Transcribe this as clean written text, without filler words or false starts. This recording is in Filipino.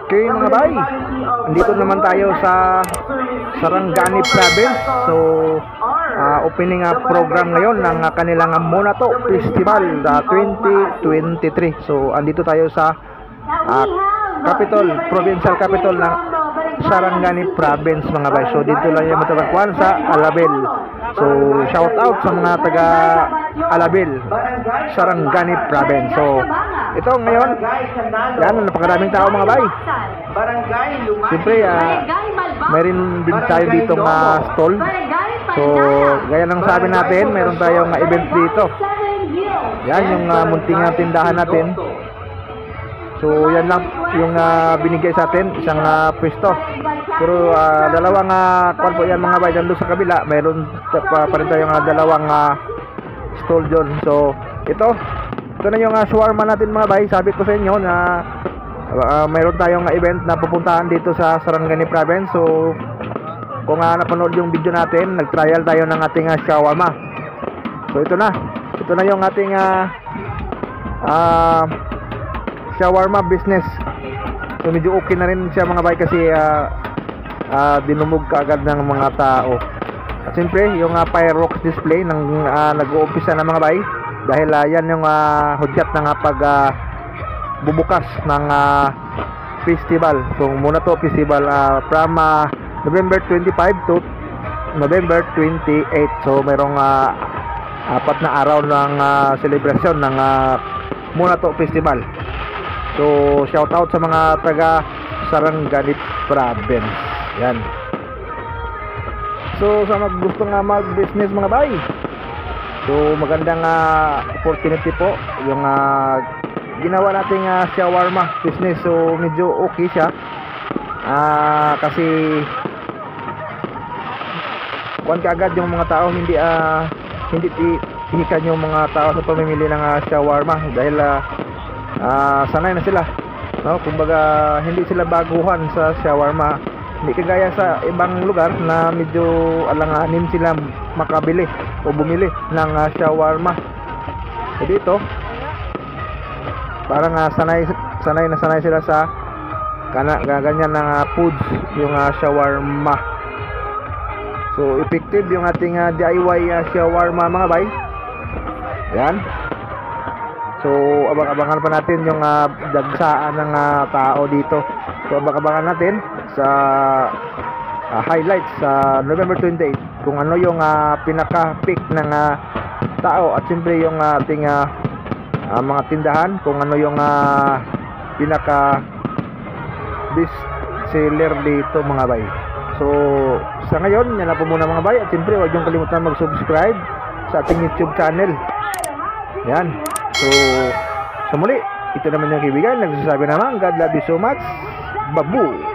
Okay mga bay, andito naman tayo sa Sarangani Province. So opening program ngayon ng kanilang Monato Festival 2023. So andito tayo sa provincial capital ng Sarangani Province mga bay. So dito lang yung matagpuan sa Alabel. So shout out sa mga taga Alabel, Sarangani Province. So ito ngayon, yan, napakaraming tao mga bay. Siyempre, mayroon din tayo dito stall. So, gaya ng sabi natin, mayroon tayong event dito. Yan, yung munting tindahan natin. So, yan lang yung binigay sa atin, isang pwesto. Pero dalawang kwan po yan mga bay, doon sa kabila, mayroon pa rin tayong dalawang stall dyan. So, ito na yung shawarma natin mga bay. Sabi ko sa inyo na mayroon tayong event na pupuntahan dito sa Sarangani Province. So kung napanood yung video natin, nag-trial tayo ng ating shawarma. So ito na yung ating shawarma business. So medyo okay na rin siya mga bay kasi dinumog kaagad ng mga tao. At siyempre yung fireworks display ng nag-uumpisa na mga bay. Dahil yan yung hudyat ng bubukas ng festival. So muna to festival from November 25 to November 28. So mayroong 4 na araw ng celebration ng muna to festival. So shout out sa mga taga Sarangani Province. Yan. So sa mga gusto mag-business mga bay, so magandang opportunity po yung ginawa nating shawarma business. So medyo okay siya kasi kuwan kaagad yung mga tao, hindi tihikan yung mga tao sa pamimili ng shawarma dahil sanay na sila, no? Kumbaga hindi sila baguhan sa shawarma, hindi kagaya sa ibang lugar na medyo alanganin sila makabili o bumili ng shawarma. So dito parang sanay sila sa ganyan ng foods, yung shawarma. So effective yung ating DIY shawarma mga bay. Yan. So abang-abangan pa natin yung dagsaan ng tao dito. So abang-abangan natin sa highlights sa November 28 kung ano yung pinaka-peak ng tao, at siyempre yung ating mga tindahan, kung ano yung pinaka best seller dito mga bay. So sa ngayon, yan na po muna mga bay, at siyempre huwag yung kalimutan mag-subscribe sa ating YouTube channel. Yan. So sa muli, ito naman yung kaibigan, nagsasabi naman, God love you so much. Babu.